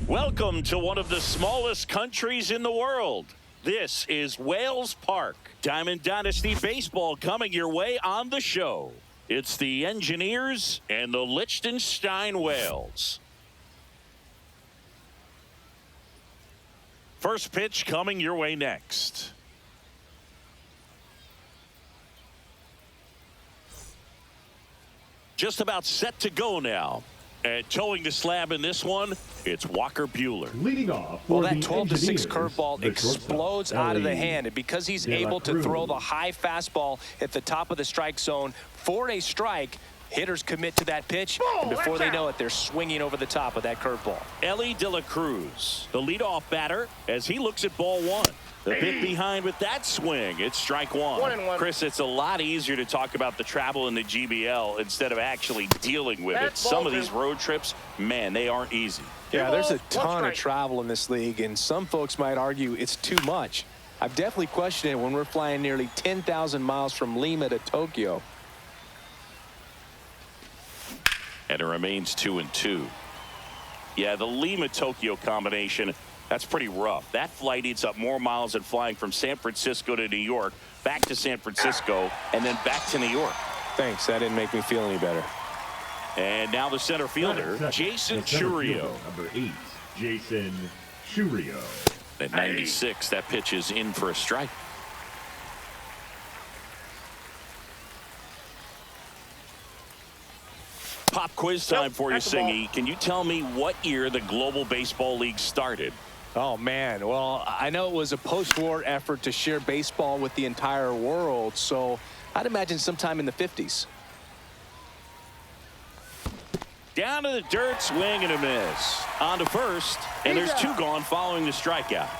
Welcome to one of the smallest countries in the world. This is Whales Park. Diamond Dynasty Baseball coming your way on the show. It's the Engineers and the Lichtenstein Whales. First pitch coming your way next. Just about set to go now. And towing the slab in this one, it's Walker Buehler. Leading off. Well, that 12-6 curveball explodes out of the hand, and because he's able to throw the high fastball at the top of the strike zone for a strike, hitters commit to that pitch, and before they know it, they're swinging over the top of that curveball. Ellie De La Cruz, the leadoff batter, as he looks at ball one. The bit behind with that swing. It's strike one. 1-1. Chris, it's a lot easier to talk about the travel in the GBL instead of actually dealing with it. Some of these road trips, man, they aren't easy. Yeah, there's a ton of travel in this league, and some folks might argue it's too much. I've definitely questioned it when we're flying nearly 10,000 miles from Lima to Tokyo. And it remains 2-2. Yeah, the Lima-Tokyo combination, that's pretty rough. That flight eats up more miles than flying from San Francisco to New York, back to San Francisco, and then back to New York. Thanks. That didn't make me feel any better. And now the center fielder, Jason Churio. Number 8, Jason Churio. At 96, that pitch is in for a strike. Pop quiz time for you, Singy. Can you tell me what year the Global Baseball League started? Oh, man. Well, I know it was a post-war effort to share baseball with the entire world, so I'd imagine sometime in the 50s. Down to the dirt, swing and a miss. On to first, and there's two gone following the strikeout.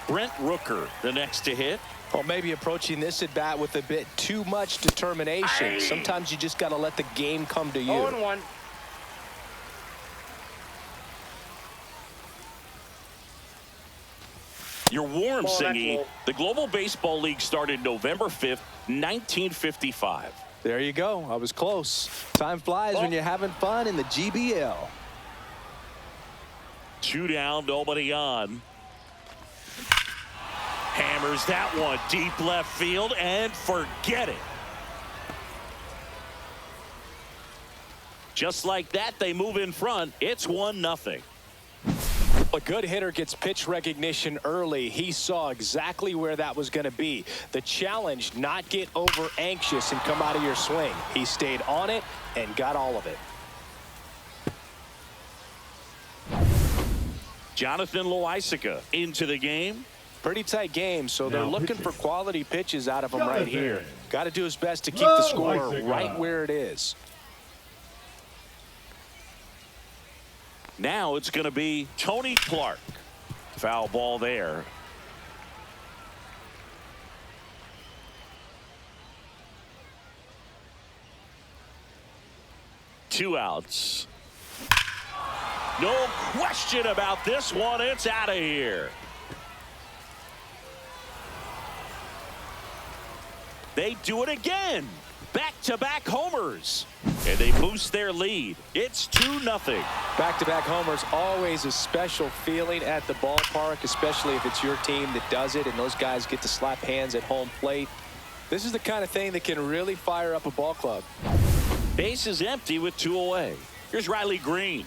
Brent Rooker, the next to hit. Well, maybe approaching this at bat with a bit too much determination. Sometimes you just got to let the game come to you. 0-1. You're warm, Singy. The Global Baseball League started November 5th, 1955. There you go. I was close. Time flies when you're having fun in the GBL. 2 down, nobody on. Hammers that one deep left field and forget it. Just like that, they move in front. It's 1-0. A good hitter gets pitch recognition early. He saw exactly where that was going to be. The challenge, not get over anxious and come out of your swing. He stayed on it and got all of it. Jonathan Loaisiga into the game. Pretty tight game, so they're looking for quality pitches out of him right here. Got to do his best to keep the score right where it is. Now it's going to be Tony Clark. Foul ball there. Two outs. No question about this one. It's out of here. They do it again. Back-to-back homers. And they boost their lead. It's 2-0. Back-to-back homers, always a special feeling at the ballpark, especially if it's your team that does it and those guys get to slap hands at home plate. This is the kind of thing that can really fire up a ball club. Base is empty with 2 away. Here's Riley Green.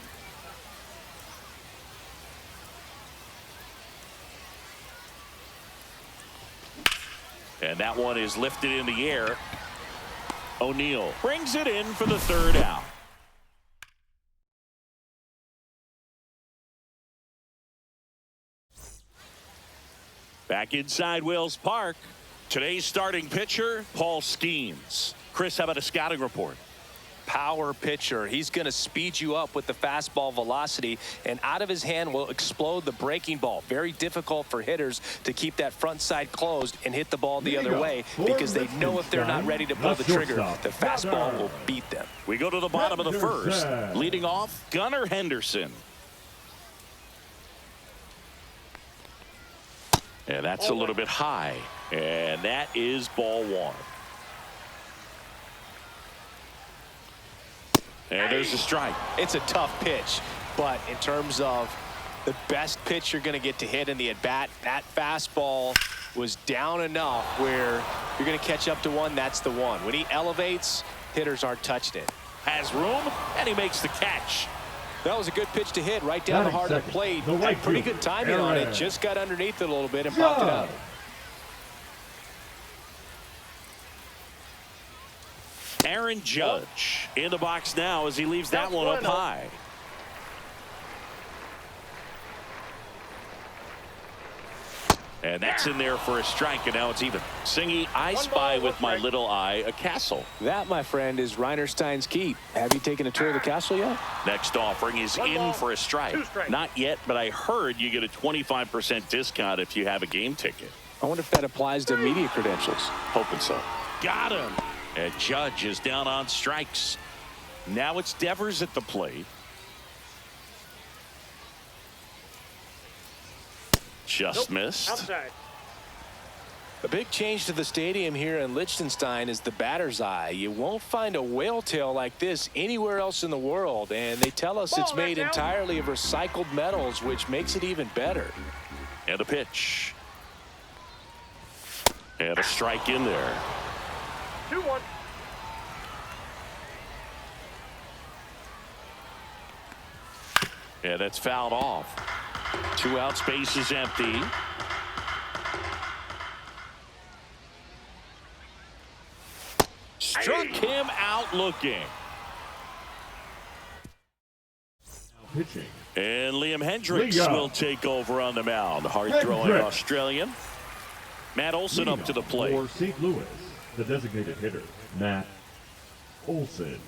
And that one is lifted in the air. O'Neill brings it in for the 3rd out. Back inside Whales Park. Today's starting pitcher, Paul Skeens. Chris, how about a scouting report? Power pitcher. He's going to speed you up with the fastball velocity, and out of his hand will explode the breaking ball. Very difficult for hitters to keep that front side closed and hit the ball the other way, because they know if they're not ready to pull the trigger, the fastball will beat them. We go to the bottom of the first. Leading off, Gunnar Henderson. And that's a little bit high, and that is ball one. And there's a strike. It's a tough pitch, but in terms of the best pitch you're going to get to hit in the at-bat. That fastball was down enough where you're going to catch up to one. That's the one. When he elevates, hitters aren't touching it. Has room, and he makes the catch. That was a good pitch to hit right down the heart of the plate. Had pretty good timing on it. Just got underneath it a little bit and popped it out. Aaron Judge in the box now as he leaves that one up high. And that's in there for a strike, and now it's even. Singy, I spy with my little eye a castle. That, my friend, is Reinerstein's Keep. Have you taken a tour of the castle yet? Next offering is in for a strike. Not yet, but I heard you get a 25% discount if you have a game ticket. I wonder if that applies to media credentials. Hoping so. Got him. And Judge is down on strikes. Now it's Devers at the plate. Just missed. Outside. A big change to the stadium here in Lichtenstein is the batter's eye. You won't find a whale tail like this anywhere else in the world, and they tell us it's made entirely of recycled metals, which makes it even better. And a pitch. And a strike in there. 2-1. And that's fouled off. 2 out, space is empty. Struck him out looking. Pitching. And Liam Hendricks will take over on the mound. Hard-throwing Australian. Matt Olson up to the plate. For St. Louis, the designated hitter, Matt Olson.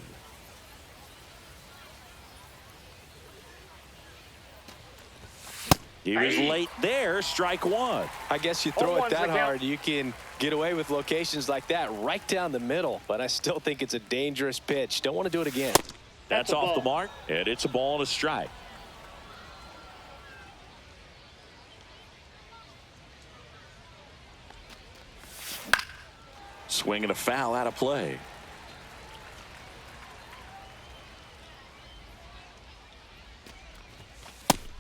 He was late there, strike one. I guess you throw it that hard, you can get away with locations like that right down the middle, but I still think it's a dangerous pitch. Don't want to do it again. That's off the mark, and it's a ball and a strike. Swing and a foul out of play.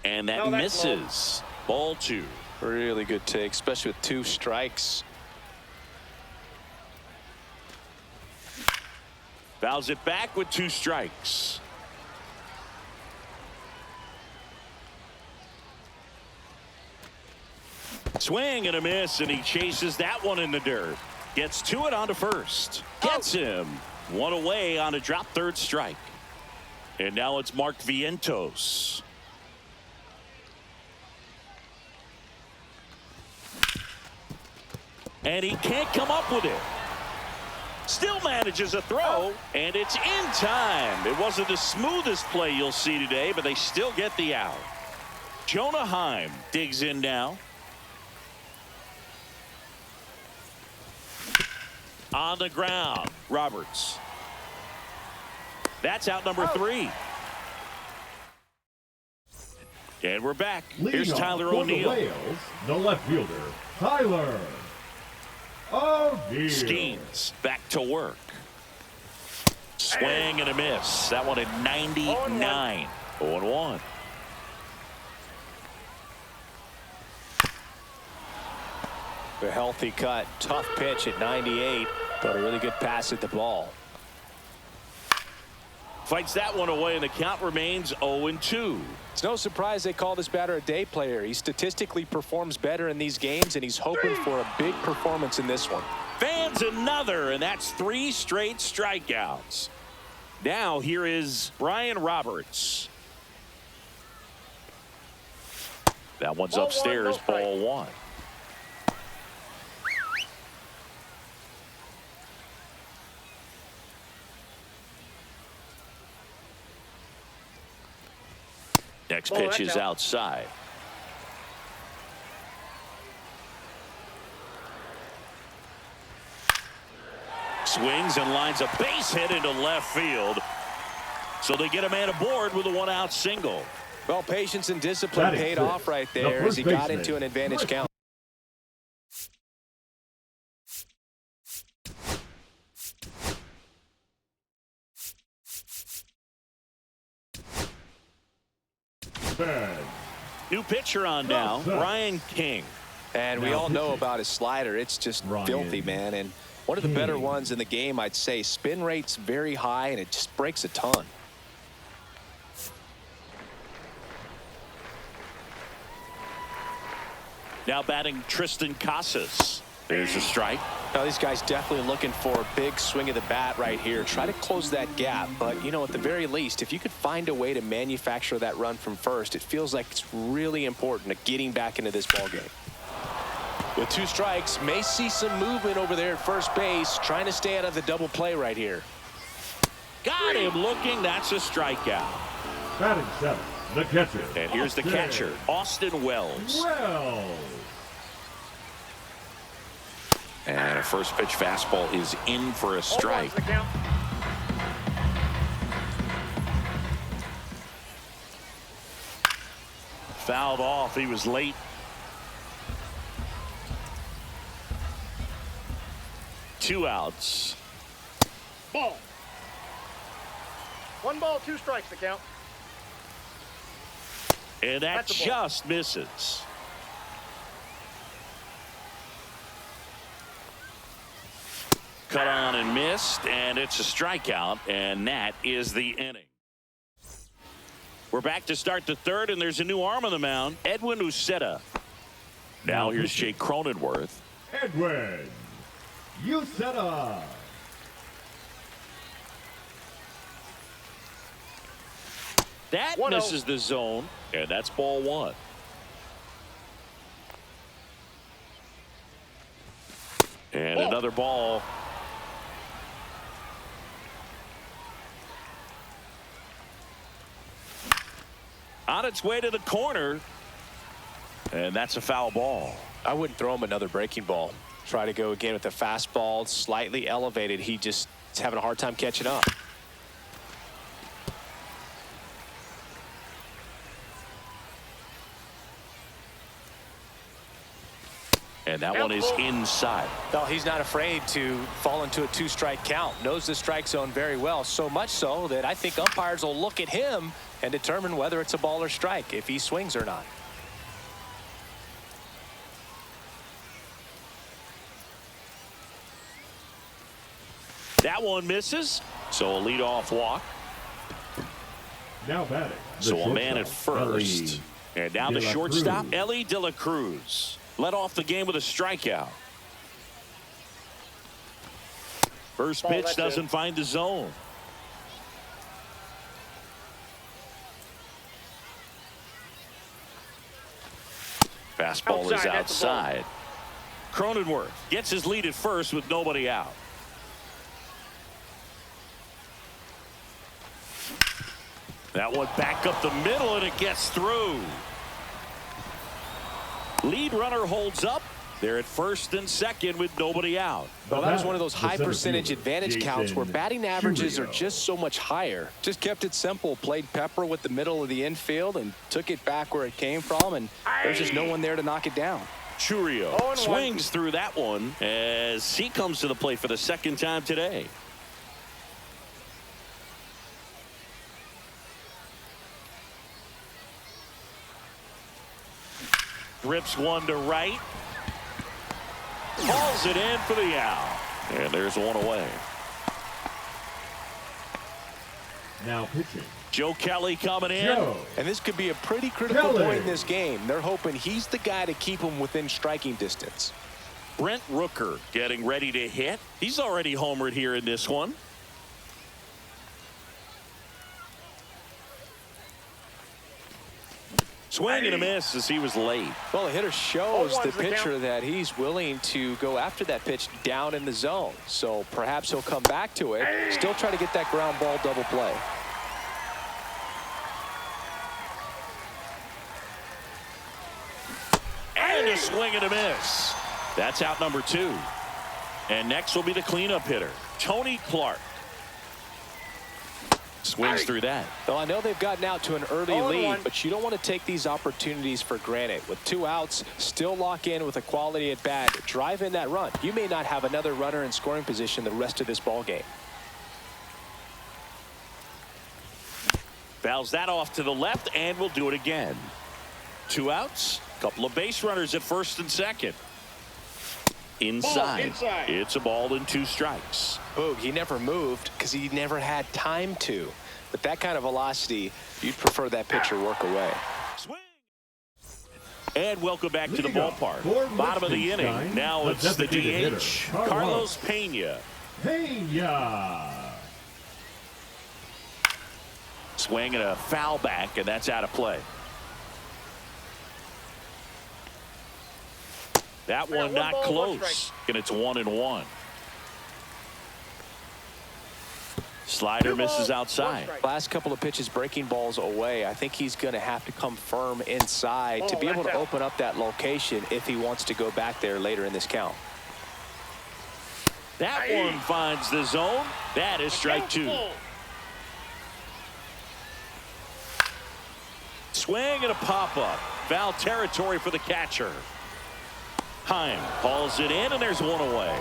And that misses. Ball 2. Really good take, especially with 2 strikes. Fouls it back with 2 strikes. Swing and a miss, and he chases that one in the dirt. Gets to it onto first. Gets him. 1 away on a drop third strike. And now it's Mark Vientos. And he can't come up with it. Still manages a throw, and it's in time. It wasn't the smoothest play you'll see today, but they still get the out. Jonah Heim digs in now. On the ground, Roberts. That's out number 3. And we're back. Here's Tyler O'Neill. Whales, the left fielder, Tyler O'Neill. Skeens back to work. Swing and a miss. That one at 99. 0-1. A healthy cut. Tough pitch at 98, but a really good pass at the ball. Fights that one away, and the count remains 0-2. It's no surprise they call this batter a day player. He statistically performs better in these games, and he's hoping for a big performance in this one. Fans another, and that's 3 straight strikeouts. Now here is Brian Roberts. That one's upstairs, ball 1. Next pitch is outside. Swings and lines a base hit into left field. So they get a man aboard with a 1-out single. Well, patience and discipline paid off right there as he got into an advantage count. New pitcher on now, Ryan King. And we all know about his slider. It's just filthy, man. And one of the better ones in the game, I'd say. Spin rate's very high, and it just breaks a ton. Now batting Tristan Casas. There's a strike. Now these guys definitely looking for a big swing of the bat right here. Try to close that gap. But, you know, at the very least, if you could find a way to manufacture that run from first, it feels like it's really important to getting back into this ball game. With 2 strikes, may see some movement over there at first base, trying to stay out of the double play right here. Got him looking. That's a strikeout. Batting 7, the catcher. And here's the catcher, Austin Wells. And a first pitch fastball is in for a strike. Fouled off. He was late. Two outs. Ball. 1 ball, 2 strikes to count. And that just misses. Cut on and missed, and it's a strikeout, and that is the inning. We're back to start the third, and there's a new arm on the mound, Edwin Uceta. Now here's Jake Cronenworth. Edwin Uceta. That misses the zone, and that's ball 1. And another ball. On its way to the corner, and that's a foul ball. I wouldn't throw him another breaking ball. Try to go again with the fastball, slightly elevated. He just is having a hard time catching up. And that one is inside. No, he's not afraid to fall into a 2-strike count. Knows the strike zone very well. So much so that I think umpires will look at him and determine whether it's a ball or strike, if he swings or not. That one misses. So a leadoff walk. Now batting. So a man at first. And now the shortstop, Ellie De La Cruz. Led off the game with a strikeout. First pitch doesn't find the zone. Fastball is outside. Cronenworth gets his lead at first with nobody out. That one back up the middle, and it gets through. Lead runner holds up. They're at first and second with nobody out. Well, that was one of those high percentage advantage counts where batting averages are just so much higher. Just kept it simple. Played pepper with the middle of the infield and took it back where it came from. And there's just no one there to knock it down. Churio swings through that one as he comes to the plate for the second time today. Rips one to right. Hauls it in for the out. And there's one away. Now pitching. Joe Kelly coming in. And this could be a pretty critical point in this game. They're hoping he's the guy to keep him within striking distance. Brent Rooker getting ready to hit. He's already homered here in this one. Swing and a miss as he was late. Well, the hitter shows the pitcher that he's willing to go after that pitch down in the zone. So perhaps he'll come back to it. Still try to get that ground ball double play. And a swing and a miss. That's out number 2. And next will be the cleanup hitter, Tony Clark. Swings through that. Well, I know they've gotten out to an early lead, but you don't want to take these opportunities for granted. With 2 outs, still lock in with a quality at bat. Drive in that run. You may not have another runner in scoring position the rest of this ball game. Fouls that off to the left, and we'll do it again. 2 outs. Couple of base runners at first and second. Inside. It's a ball and 2 strikes. Boog, he never moved because he never had time to. With that kind of velocity, you'd prefer that pitcher work away. Swing. And welcome back to the Leadoff ballpark. for Bottom of the Lichtenstein, inning. Now the it's the designated DH, hitter, Carlos Pena. Swing and a foul back, and that's out of play. That one not close, and it's 1-1. Slider misses outside. Last couple of pitches breaking balls away. I think he's going to have to come firm inside to be able to open up that location if he wants to go back there later in this count. That one finds the zone. That is strike 2. Swing and a pop-up. Foul territory for the catcher. Heim calls it in, and there's one away.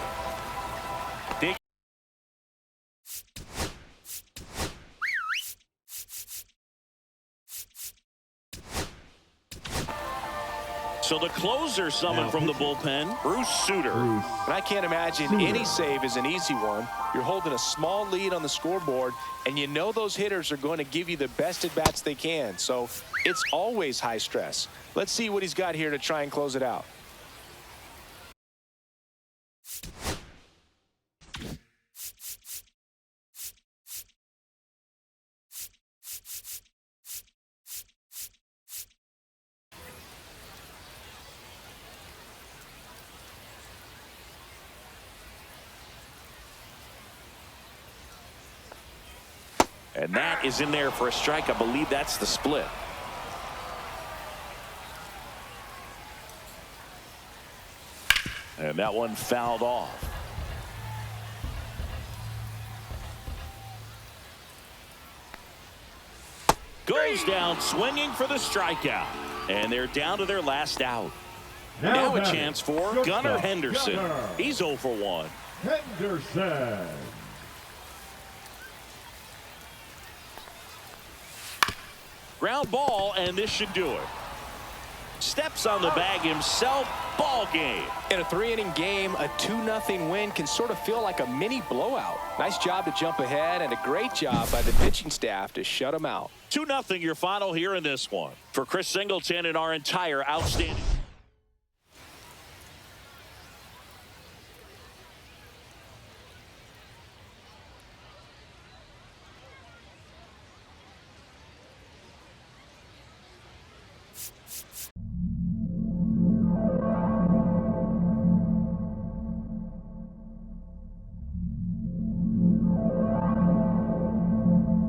So the closer summoned from the bullpen, Bruce Sutter. And I can't imagine any save is an easy one. You're holding a small lead on the scoreboard, and you know those hitters are going to give you the best at-bats they can. So it's always high stress. Let's see what he's got here to try and close it out. And that is in there for a strike. I believe that's the split. And that one fouled off. Goes down swinging for the strikeout. And they're down to their last out. Now a chance for Gunnar Henderson. He's 0 for 1. Henderson. Ground ball, and this should do it. Steps on the bag himself. Ball game. In a 3-inning game, a 2-0 win can sort of feel like a mini blowout. Nice job to jump ahead, and a great job by the pitching staff to shut them out. 2-0 your final here in this one. For Chris Singleton and our entire outstanding